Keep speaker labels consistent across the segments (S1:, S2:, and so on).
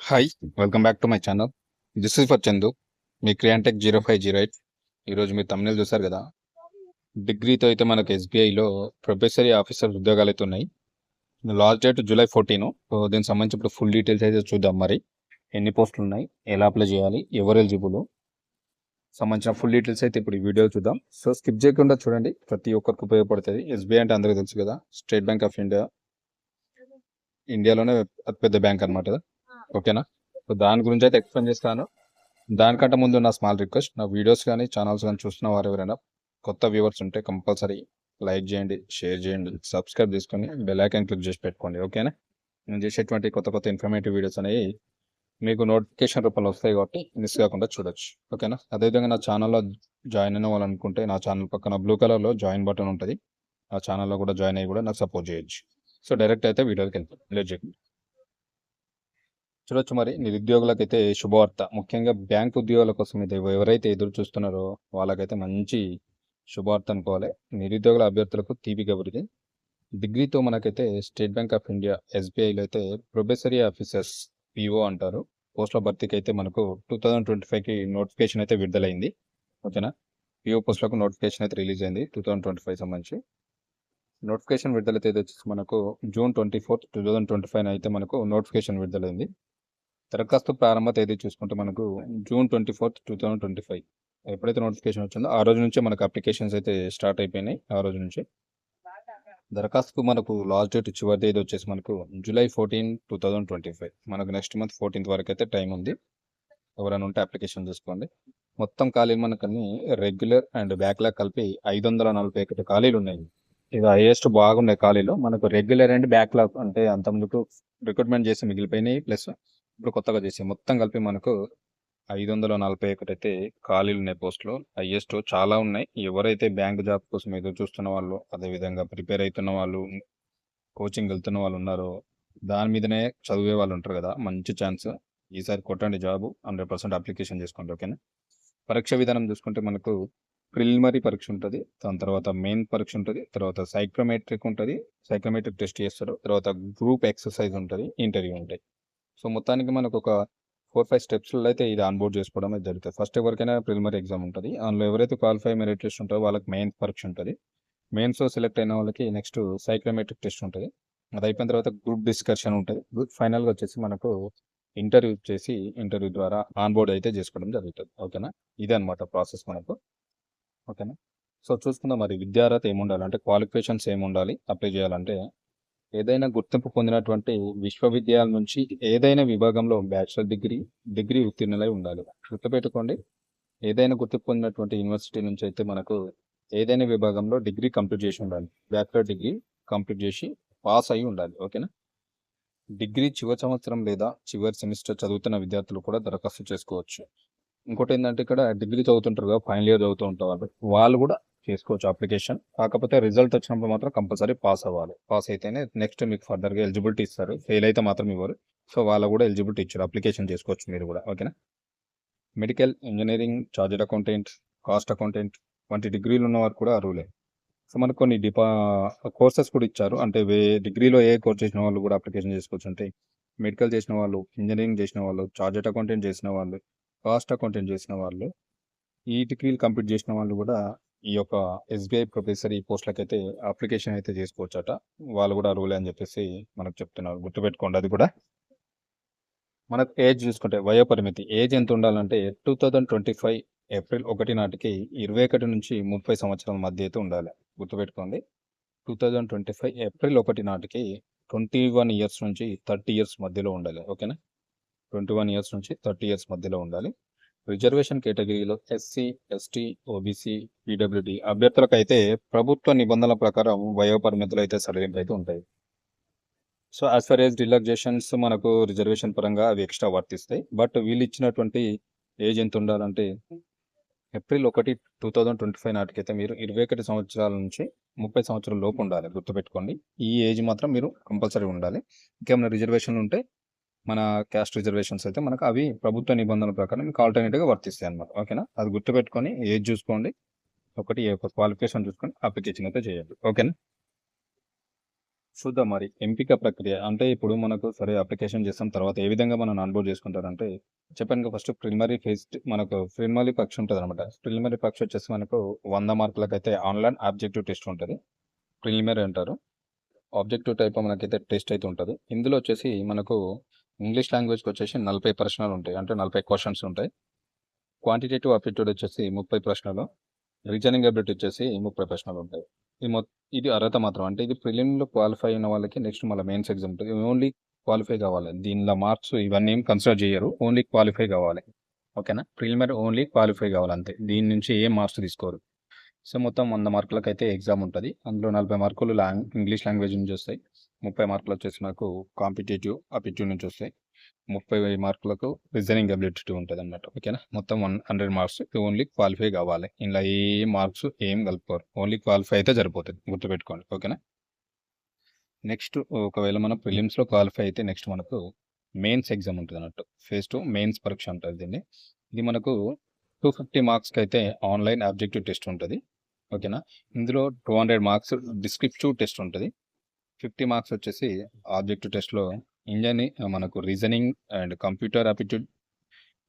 S1: Hi! Welcome back to my channel. This is for Chandu. మీ క్రియాంటెక్ 0508. ఈరోజు మీరు థంబ్‌నెయిల్ చూసారు కదా! డిగ్రీతో అయితే మనకు ఎస్‌బీఐలో ప్రొబేషనరీ ఆఫీసర్ ఉద్యోగాలైతే ఉన్నాయి. Last date July 14. సో, దీనికి సంబంధించి ఇప్పుడు ఫుల్ డీటెయిల్స్ అయితే చూద్దాం మరి. ఎన్ని పోస్టులు ఉన్నాయి? ఎలా అప్లై చేయాలి? ఎవరు ఎలిజిబుల్? సంబంధించిన ఫుల్ డీటెయిల్స్ అయితే ఇప్పుడు ఈ వీడియోలో చూద్దాం. సో, స్కిప్ చేయకుండా చూడండి. ప్రతి ఒక్కరికి ఉపయోగపడుతుంది. ఎస్‌బీఐ అంటే అందరికీ తెలుసు కదా! State bank of India. ఇండియాలోనే అతిపెద్ద బ్యాంక్ అనమాట. ఓకేనా? సో, దాని గురించి అయితే ఎక్స్‌ప్లెయిన్ చేస్తాను. దానికంటే ముందు నా స్మాల్ రిక్వెస్ట్, నా వీడియోస్ కానీ ఛానల్స్ కానీ చూస్తున్న వారు ఎవరైనా కొత్త వ్యూవర్స్ ఉంటే కంపల్సరీ లైక్ చేయండి, షేర్ చేయండి, సబ్స్క్రైబ్ చేసుకొని బెల్ ఐకాన్ క్లిక్ చేసి పెట్టుకోండి. ఓకేనా? నేను చేసేటువంటి కొత్త కొత్త ఇన్ఫర్మేటివ్ వీడియోస్ అనేవి మీకు నోటిఫికేషన్ రూపంలో వస్తాయి కాబట్టి మిస్ కాకుండా చూడొచ్చు. ఓకేనా? అదేవిధంగా నా ఛానల్లో జాయిన్ అయిన వాళ్ళు అనుకుంటే నా ఛానల్ పక్కన బ్లూ కలర్లో జాయిన్ బటన్ ఉంటుంది. ఆ ఛానల్లో కూడా జాయిన్ అయ్యి కూడా నాకు సపోర్ట్ చేయొచ్చు. సో డైరెక్ట్ అయితే వీడియోకి వెళ్తాం. లేట్ చేయకుండా చూడొచ్చు. మరి నిరుద్యోగులకైతే శుభవార్త. ముఖ్యంగా బ్యాంక్ ఉద్యోగాల కోసం అయితే ఎవరైతే ఎదురు చూస్తున్నారో వాళ్ళకైతే మంచి శుభవార్త అనుకోవాలి. నిరుద్యోగుల అభ్యర్థులకు తీపి కబురిది. డిగ్రీతో మనకైతే స్టేట్ బ్యాంక్ ఆఫ్ ఇండియా ఎస్బీఐలో అయితే ప్రొబేషనరీ ఆఫీసర్స్ పిఓ అంటారు. పోస్టుల భర్తీకి అయితే మనకు 2025కి నోటిఫికేషన్ అయితే విడుదలైంది. ఓకేనా? పిఓ పోస్టులకు నోటిఫికేషన్ అయితే రిలీజ్ అయింది 2025 సంబంధించి. నోటిఫికేషన్ విడుదల తేదీ వచ్చేసి మనకు జూన్ 24, 2025 అయితే మనకు నోటిఫికేషన్ విడుదలైంది. దరఖాస్తు ప్రారంభ తేదీ చూసుకుంటే మనకు జూన్ 24, 2025 ఎప్పుడైతే నోటిఫికేషన్ వచ్చిందో ఆ రోజు నుంచే మనకు అప్లికేషన్స్ అయితే స్టార్ట్ అయిపోయినాయి. ఆ రోజు నుంచి దరఖాస్తుకు మనకు లాస్ట్ డేట్ చివరి తేదీ వచ్చేసి మనకు జూలై 14, 2025. మనకు నెక్స్ట్ మంత్ 14th వరకు అయితే టైం ఉంది. ఎవరైనా ఉంటే అప్లికేషన్ చేసుకోండి. మొత్తం ఖాళీలు మనకన్నీ రెగ్యులర్ అండ్ బ్యాక్లాగ్ కలిపి 541 ఖాళీలు ఉన్నాయి. ఇది హైయెస్ట్ బాగున్నాయి ఖాళీలు. మనకు రెగ్యులర్ అండ్ బ్యాక్లాగ్ అంటే అంతకుముందు రిక్రూట్మెంట్ చేసి మిగిలిపోయినాయి, ప్లస్ ఇప్పుడు కొత్తగా చేసి మొత్తం కలిపి మనకు 541 అయితే ఖాళీలు ఉన్నాయి పోస్టులు. హైయెస్ట్ చాలా ఉన్నాయి. ఎవరైతే బ్యాంక్ జాబ్ కోసం ఎదురు చూస్తున్న వాళ్ళు, అదేవిధంగా ప్రిపేర్ అవుతున్న వాళ్ళు, కోచింగ్ వెళ్తున్న వాళ్ళు ఉన్నారో దాని మీదనే చదివే వాళ్ళు ఉంటారు కదా, మంచి ఛాన్స్. ఈసారి కొట్టండి జాబ్. 100% అప్లికేషన్ చేసుకోండి. ఓకేనా? పరీక్ష విధానం చూసుకుంటే మనకు ప్రిలిమినరీ పరీక్ష ఉంటుంది, దాని తర్వాత మెయిన్ పరీక్ష ఉంటుంది, తర్వాత సైక్రోమెట్రిక్ ఉంటుంది. సైక్రోమెట్రిక్ టెస్ట్ చేస్తారు, తర్వాత గ్రూప్ ఎక్సర్సైజ్ ఉంటుంది, ఇంటర్వ్యూ ఉంటాయి. సో మొత్తానికి మనకు ఒక 4-5 స్టెప్స్లో అయితే ఇది ఆన్బోర్డ్ చేసుకోవడం అయితే జరుగుతుంది. ఫస్ట్ ఎవరికైనా ప్రిలిమినరీ ఎగ్జామ్ ఉంటుంది. అందులో ఎవరైతే క్వాలిఫై మెరిట్ టెస్ట్ ఉంటారో వాళ్ళకి మెయిన్ పరీక్ష ఉంటుంది. మెయిన్స్లో సెలెక్ట్ అయిన వాళ్ళకి నెక్స్ట్ సైక్రోమెట్రిక్ టెస్ట్ ఉంటుంది. అది అయిపోయిన తర్వాత గ్రూప్ డిస్కషన్ ఉంటుంది. ఫైనల్గా వచ్చేసి మనకు ఇంటర్వ్యూ చేసి ఇంటర్వ్యూ ద్వారా ఆన్బోర్డ్ అయితే చేసుకోవడం జరుగుతుంది. ఓకేనా? ఇదే అనమాట ప్రాసెస్ మనకు. ఓకేనా? సో చూసుకుందాం మరి విద్యార్హత ఏముండాలి అంటే క్వాలిఫికేషన్స్ ఏముండాలి అప్లై చేయాలంటే ఏదైనా గుర్తింపు పొందినటువంటి విశ్వవిద్యాలయం నుంచి ఏదైనా విభాగంలో బ్యాచిలర్ డిగ్రీ ఉత్తీర్ణులై ఉండాలి. గుర్తుపెట్టుకోండి, ఏదైనా గుర్తింపు పొందినటువంటి యూనివర్సిటీ నుంచి అయితే మనకు ఏదైనా విభాగంలో డిగ్రీ కంప్లీట్ చేసి ఉండాలి. బ్యాచిలర్ డిగ్రీ కంప్లీట్ చేసి పాస్ అయి ఉండాలి. ఓకేనా? డిగ్రీ చివరి సంవత్సరం లేదా చివరి సెమిస్టర్ చదువుతున్న విద్యార్థులు కూడా దరఖాస్తు చేసుకోవచ్చు. ఇంకోటి ఏంటంటే ఇక్కడ డిగ్రీ చదువుతుంటారు కదా, ఫైనల్ ఇయర్ చదువుతూ ఉంటారు వాళ్ళు కూడా చేసుకోవచ్చు అప్లికేషన్. కాకపోతే రిజల్ట్ వచ్చినప్పుడు మాత్రం కంపల్సరీ పాస్ అవ్వాలి. పాస్ అయితేనే నెక్స్ట్ మీకు ఫర్దర్గా ఎలిజిబిలిటీ ఇస్తారు. ఫెయిల్ అయితే మాత్రం ఇవ్వరు. సో వాళ్ళు కూడా ఎలిజిబిలిటీ ఇచ్చారు, అప్లికేషన్ చేసుకోవచ్చు మీరు కూడా. ఓకేనా? Medical, engineering, chartered accountant, cost accountant వంటి డిగ్రీలు ఉన్నవారు కూడా అర్హులే. సో మనకు కొన్ని కోర్సెస్ కూడా ఇచ్చారు. అంటే డిగ్రీలో ఏ కోర్స్ చేసిన వాళ్ళు కూడా అప్లికేషన్ చేసుకోవచ్చు. అంటే మెడికల్ చేసిన వాళ్ళు, ఇంజనీరింగ్ చేసిన వాళ్ళు, చార్టెడ్ అకౌంటెంట్ చేసిన వాళ్ళు, కాస్ట్ అకౌంటెంట్ చేసిన వాళ్ళు, ఈ డిగ్రీలు కంప్లీట్ చేసిన వాళ్ళు కూడా ఈ యొక్క ఎస్బీఐ ప్రొఫెసర్ ఈ పోస్టులకైతే అప్లికేషన్ అయితే చేసుకోవచ్చట. వాళ్ళు కూడా అర్హులే అని చెప్పేసి మనకు చెప్తున్నారు. గుర్తుపెట్టుకోండి అది కూడా. మనకు ఏజ్ చూసుకుంటే వయోపరిమితి ఏజ్ ఎంత ఉండాలంటే 2025 ఏప్రిల్ 1 నాటికి 21 నుంచి 30 సంవత్సరాల మధ్య అయితే ఉండాలి. గుర్తుపెట్టుకోండి, 2025 ఏప్రిల్ 1 నాటికి 21 ఇయర్స్ నుంచి 30 ఇయర్స్ మధ్యలో ఉండాలి. ఓకేనా? 21 ఇయర్స్ నుంచి 30 ఇయర్స్ మధ్యలో ఉండాలి. రిజర్వేషన్ కేటగిరీలో ఎస్సీ, ఎస్టీ, ఓబీసీ, పీడబ్ల్యూడి అభ్యర్థులకు అయితే ప్రభుత్వ నిబంధనల ప్రకారం వయోపరిమితులు అయితే సడలింపు అయితే ఉంటాయి. So as for age relaxations మనకు రిజర్వేషన్ పరంగా అవి ఎక్స్ట్రా వర్తిస్తాయి. బట్ వీళ్ళు ఇచ్చినటువంటి ఏజ్ ఎంత ఉండాలంటే ఏప్రిల్ 1, 2025 నాటికైతే మీరు 21 సంవత్సరాల నుంచి 30 సంవత్సరాల లోపు ఉండాలి. గుర్తుపెట్టుకోండి, ఈ ఏజ్ మాత్రం మీరు కంపల్సరీ ఉండాలి. ఇంకేమైనా రిజర్వేషన్లు ఉంటే మన క్యాస్ట్ రిజర్వేషన్స్ అయితే మనకు అవి ప్రభుత్వ నిబంధనల ప్రకారం మీకు ఆల్టర్నేట్గా వర్తిస్తాయి అనమాట. ఓకేనా? అది గుర్తుపెట్టుకొని ఏజ్ చూసుకోండి, ఒకటి క్వాలిఫికేషన్ చూసుకొని అప్లికేషన్ అయితే చేయండి. ఓకేనా? చూద్దాం మరి ఎంపిక ప్రక్రియ అంటే ఇప్పుడు మనకు సరే అప్లికేషన్ చేస్తాం తర్వాత ఏ విధంగా మనం ఆన్‌బోర్డ్ చేసుకుంటారంటే చెప్పాను కదా ఫస్ట్ ప్రిలిమినరీ ఫేజ్ మనకు ప్రిలిమినరీ పరీక్ష ఉంటదనమాట. ప్రిలిమినరీ పరీక్ష వచ్చేసి మనకు 100 మార్కులకైతే ఆన్‌లైన్ ఆబ్జెక్టివ్ టెస్ట్ ఉంటది. ప్రిలిమినరీ అంటారు. ఆబ్జెక్టివ్ టైప్ మనకైతే టెస్ట్ అయితే ఉంటది. ఇందులో వచ్చేసి మనకు ఇంగ్లీష్ లాంగ్వేజ్‌కి వచ్చేసి 40 ప్రశ్నలు ఉంటాయి. అంటే 40 క్వెషన్స్ ఉంటాయి. క్వాంటిటేటివ్ ఆప్టిట్యూడ్ వచ్చేసి 30 ప్రశ్నలు. రీజనింగ్ ఎబిలిటీ వచ్చేసి 30 ప్రశ్నలు ఉంటాయి. ఇది అర్హత మాత్రం. అంటే ఇది ప్రిలిమ్‌లో క్వాలిఫై అయిన వాళ్ళకి నెక్స్ట్ మళ్ళీ మెయిన్స్ ఎగ్జామ్ ఉంటుంది. ఓన్లీ క్వాలిఫై కావాలి. దీనిలో మార్క్స్ ఇవన్నీ ఏం కన్సిడర్ చేయరు. ఓన్లీ క్వాలిఫై కావాలి. ఓకేనా? ప్రిలిమినరీ ఓన్లీ క్వాలిఫై కావాలి అంతే. దీని నుంచి ఏం మార్క్స్ తీసుకోరు. సో, మొత్తం 100 మార్కులకైతే ఎగ్జామ్ ఉంటది. అందులో 40 మార్కులు ఇంగ్లీష్ లాంగ్వేజ్ నుంచి వస్తాయి. 30 మార్కులు వచ్చేసి నాకు కాంపిటేటివ్ ఆప్టిట్యూడ్ నుంచి వస్తాయి. 30 మార్కులకు రీజనింగ్ ఎబిలిటీ ఉంటదన్నమాట. ఓకేనా? మొత్తం 100 మార్క్స్ ఓన్లీ క్వాలిఫై కావాలి. ఇందులో ఏ మార్క్స్ ఏం కలుపుకోరు. ఓన్లీ క్వాలిఫై అయితే సరిపోతది. గుర్తుపెట్టుకోండి. ఓకేనా? నెక్స్ట్ ఒకవేళ మనం ప్రిలిమ్స్‌లో క్వాలిఫై అయితే నెక్స్ట్ మనకు మెయిన్స్ ఎగ్జామ్ ఉంటదన్నట్టు. ఫేజ్ 2 మెయిన్స్ పరీక్ష అంటారు దీన్ని. ఇది మనకు 250 మార్క్స్‌కైతే ఆన్‌లైన్ ఆబ్జెక్టివ్ టెస్ట్ ఉంటది. ఓకేనా? ఇందులో 200 మార్క్స్ డిస్క్రిప్టివ్ టెస్ట్ ఉంటది. 50 మార్క్స్ వచ్చేసి ఆబ్జెక్టివ్ టెస్ట్‌లో మనకు reasoning and computer aptitude,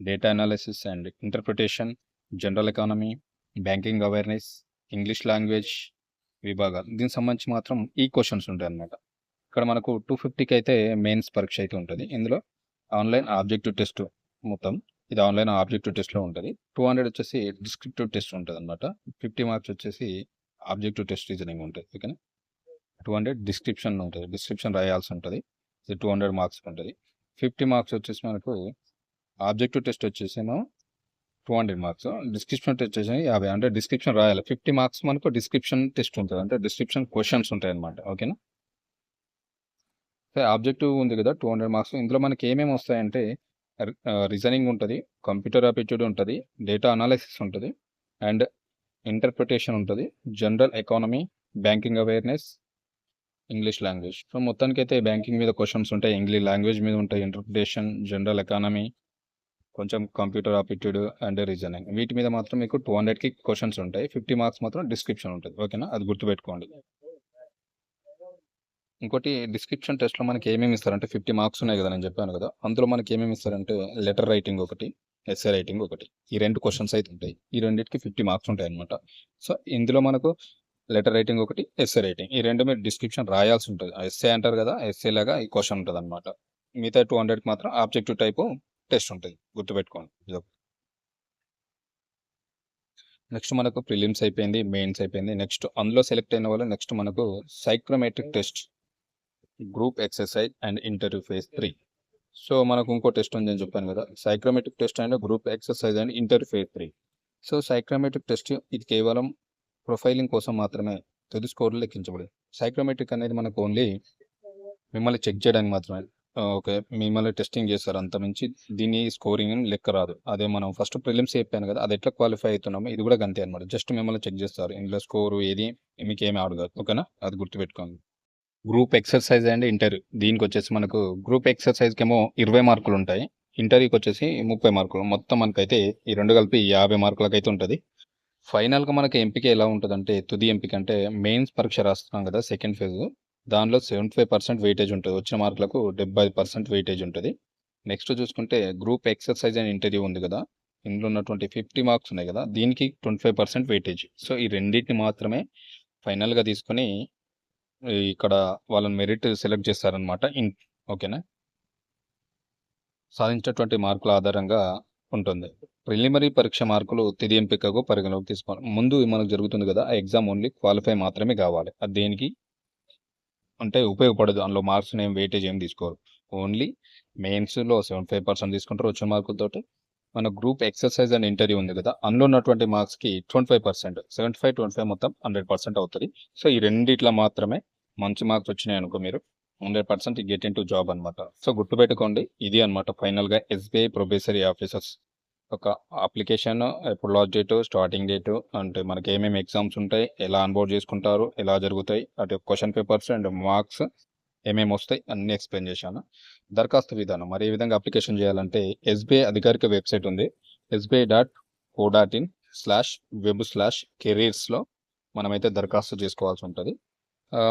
S1: data analysis and interpretation, general economy, banking awareness, English language విభాగాలు. దీనికి సంబంధించి మాత్రం ఈ క్వెషన్స్ ఉంటాయన్నమాట. ఇక్కడ మనకు 250కి అయితే మెయిన్స్ పరీక్ష అయితే ఉంటది. ఇందులో ఆన్‌లైన్ ఆబ్జెక్టివ్ టెస్ట్ మొత్తం ఇది ఆన్‌లైన్ ఆబ్జెక్టివ్ టెస్ట్‌లో ఉంటది. 200 వచ్చేసి డిస్క్రిప్టివ్ టెస్ట్ ఉంటదన్నమాట. 50 మార్క్స్ వచ్చేసి ఆబ్జెక్టివ్ టెస్ట్ రీజనింగ్ ఉంటది. ఓకేనా? 200 డిస్క్రిప్షన్ ఉంటది. డిస్క్రిప్షన్ రాయాల్సి ఉంటది. ఇది 200 మార్క్స్ ఉంటది. 50 మార్క్స్ వచ్చేసి మనకు ఆబ్జెక్టివ్ టెస్ట్ వచ్చేసేమో 200 మార్క్స్. డిస్క్రిప్షన్ టెస్ట్ వచ్చేసి 50. అంటే డిస్క్రిప్షన్ రాయాలి. 50 మార్క్స్ మనకు డిస్క్రిప్షన్ టెస్ట్ ఉంటది. అంటే డిస్క్రిప్షన్ క్వెషన్స్ ఉంటాయన్నమాట. ఓకేనా? ఆబ్జెక్టివ్ ఉంది కదా 200 మార్క్స్. ఇందులో మనకి ఏమేమి వస్తాయంటే రీజనింగ్ ఉంటది, కంప్యూటర్ ఆప్టిట్యూడ్ ఉంటది, డేటా అనాలిసిస్ ఉంటది అండ్ ఇంటర్ప్రిటేషన్ ఉంటది, general economy, banking awareness, English language. So, మొత్తానికైతే బ్యాంకింగ్ మీద క్వెషన్స్ ఉంటాయి. ఇంగ్లీష్ లాంగ్వేజ్ మీద ఉంటాయి. ఇంటర్ప్రిటేషన్, జనరల్ ఎకానమీ, కొంచెం కంప్యూటర్ ఆప్టిట్యూడ్ అండ్ రీజనింగ్. వీటి మీద మాత్రం మీకు 200కి క్వెషన్స్ ఉంటాయి. 50 మార్క్స్ మాత్రం డిస్క్రిప్షన్ ఉంటది. ఓకేనా? అది గుర్తుపెట్టుకోండి. ఇంకోటి డిస్క్రిప్షన్ టెస్ట్‌లో మనకి ఏమేమి ఇస్తారంటే 50 మార్క్స్ ఉన్నాయి కదా! నేను చెప్పాను కదా! అందులో మనకి ఏమేమి ఇస్తారంటే లెటర్ రైటింగ్ ఒకటి, ఎస్సే రైటింగ్ ఒకటి. ఈ 2 క్వెషన్స్ అయితే ఉంటాయి. ఈ రెండిటికి 50 మార్క్స్ ఉంటాయన్నమాట. సో, ఇందులో మనకు లెటర్ రైటింగ్ ఒకటి, ఎస్సే రైటింగ్. ఈ 2 మీరు డిస్క్రిప్షన్ రాయాల్సి ఉంటది. ఎస్సే అంటారు కదా! ఎస్సే లాగా ఈ క్వెషన్ ఉంటదన్నమాట. మిగతా 200కి మాత్రం ఆబ్జెక్టివ్ టైపు టెస్ట్ ఉంటది. గుర్తుపెట్టుకోండి. నెక్స్ట్ మనకు ప్రిలిమ్స్ అయిపోయింది. మెయిన్స్ అయిపోయింది. నెక్స్ట్ అందులో సెలెక్ట్ అయిన వాళ్ళు నెక్స్ట్ మనకు psychrometric test, group exercise and interview phase 3. So, మనకు ఇంకో టెస్ట్ ఉందని చెప్పాను కదా! Psychrometric test and group exercise and interview phase 3. So, psychrometric test ఇది కేవలం ప్రొఫైలింగ్ కోసం మాత్రమే తుది స్కోర్‌లు లెక్కించబడేది. సైక్రోమెట్రిక్ అనేది మనకు ఓన్లీ మిమ్మల్ని చెక్ చేయడానికి మాత్రమే. ఓకే. మిమ్మల్ని టెస్టింగ్ చేస్తారు. అంతకుమించి దీని స్కోరింగ్ లెక్క రాదు. అదే మనం ఫస్ట్ ప్రిలిమ్స్ చెప్పాను కదా! అది ఎట్లా క్వాలిఫై అవుతున్నామో ఇది కూడా గంతే అనమాట. జస్ట్ మిమ్మల్ని చెక్ చేస్తారు. ఇందులో స్కోరు ఏది మీకేమి అడగరు. ఓకేనా? అది గుర్తుపెట్టుకోండి. Group exercise and interview. దీనికొచ్చేసి మనకు గ్రూప్ ఎక్సర్సైజ్‌కేమో 20 మార్కులుంటాయి. ఇంటర్వ్యూకొచ్చేసి 30 మార్కులు. మొత్తం మనకైతే ఈ 2 కలిపి 50 మార్కులకైతే ఉంటది. ఫైనల్‌గా మనకి ఎంపిక ఎలా ఉంటదంటే, తుది ఎంపిక అంటే మెయిన్స్ పరీక్ష రాస్తున్నాం కదా! Second phase. దానిలో 75% వెయిటేజ్ ఉంటది. వచ్చిన మార్కులకు 70% వెయిటేజ్ ఉంటది. నెక్స్ట్ చూసుకుంటే గ్రూప్ ఎక్సర్సైజ్ అండ్ ఇంటర్వ్యూ ఉంది కదా! ఇందులో ఉన్నటువంటి 50 మార్క్స్ ఉన్నాయి కదా! దీనికి 25% వెయిటేజ్. సో, ఈ రెండిటిని మాత్రమే ఫైనల్‌గా తీసుకొని ఇక్కడ వాళ్ళని మెరిట్ సెలెక్ట్ చేస్తారనమాట. ఓకేనా? సాధించినటువంటి మార్కుల ఆధారంగా ఉంటుంది. ప్రిలిమినరీ పరీక్ష మార్కులు తుది ఎంపికకు పరిగణలోకి తీసుకోవాలి. ముందు మనకు జరుగుతుంది కదా! ఆ ఎగ్జామ్ ఓన్లీ క్వాలిఫై మాత్రమే కావాలి. అది దేనికి అంటే ఉపయోగపడదు. అందులో మార్క్స్‌ని ఏం వెయిటేజ్ ఏం తీసుకోరు. ఓన్లీ మెయిన్స్‌లో 75% తీసుకుంటారు వచ్చిన మార్కులతోటి. మన గ్రూప్ ఎక్సర్సైజ్ అండ్ ఇంటర్వ్యూ ఉంది కదా! అందులో ఉన్నటువంటి మార్క్స్‌కి 25%, 75, 25 మొత్తం 100% అవుతది. సో, ఈ రెండిట్లో మాత్రమే మంచి మార్క్స్ వచ్చినాయనుకో మీరు 100% గెట్ ఇంటూ జాబ్ అనమాట. సో, గుర్తుపెట్టుకోండి. ఇది అనమాట ఫైనల్‌గా ఎస్‌బీఐ ప్రొబేసరీ ఆఫీసర్స్ ఒక అప్లికేషన్ ఎప్పుడు లాస్ట్ డేటు, స్టార్టింగ్ డేటు, అంటే మనకి ఏమేమి ఎగ్జామ్స్ ఉంటాయి, ఎలా ఆన్‌బోర్డ్ చేసుకుంటారు, ఎలా జరుగుతాయి, అటు క్వెషన్ పేపర్స్ అండ్ మార్క్స్ ఏమేమి వస్తాయి అన్నీ ఎక్స్‌ప్లెయిన్ చేశాను. దరఖాస్తు విధానం మరి ఏ విధంగా అప్లికేషన్ చేయాలంటే ఎస్‌బీఐ అధికారిక వెబ్‌సైట్ ఉంది. sbi.co.in/web/careersలో మనమైతే దరఖాస్తు చేసుకోవాల్సి ఉంటది.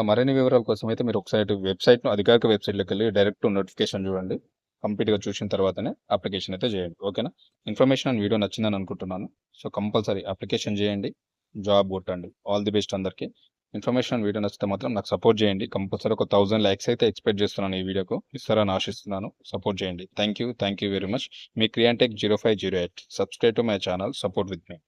S1: మరిన్ని వివరాల కోసం అయితే మీరు ఒకసారి వెబ్సైట్‌ను అధికారిక వెబ్సైట్‌లోకెళ్ళి డైరెక్ట్ నోటిఫికేషన్ చూడండి. కంప్లీట్‌గా చూసిన తర్వాతనే అప్లికేషన్ అయితే చేయండి. ఓకేనా? ఇన్ఫర్మేషన్ అండ్ వీడియో నచ్చిందని అనుకుంటున్నాను. సో, కంపల్సరీ అప్లికేషన్ చేయండి. జాబ్ కొట్టండి. ఆల్ ది బెస్ట్ అందరికీ. ఇన్ఫర్మేషన్ అండ్ వీడియో నచ్చితే మాత్రం నాకు సపోర్ట్ చేయండి. కంపల్సరీ ఒక 1000 లైక్స్ అయితే ఎక్స్‌పెక్ట్ చేస్తున్నాను ఈ వీడియోకు. ఇస్తారని ఆశిస్తున్నాను. సపోర్ట్ చేయండి. Thank you very much. మీ క్రియాంటెక్ 0508 subscribe to my channel. Support with me.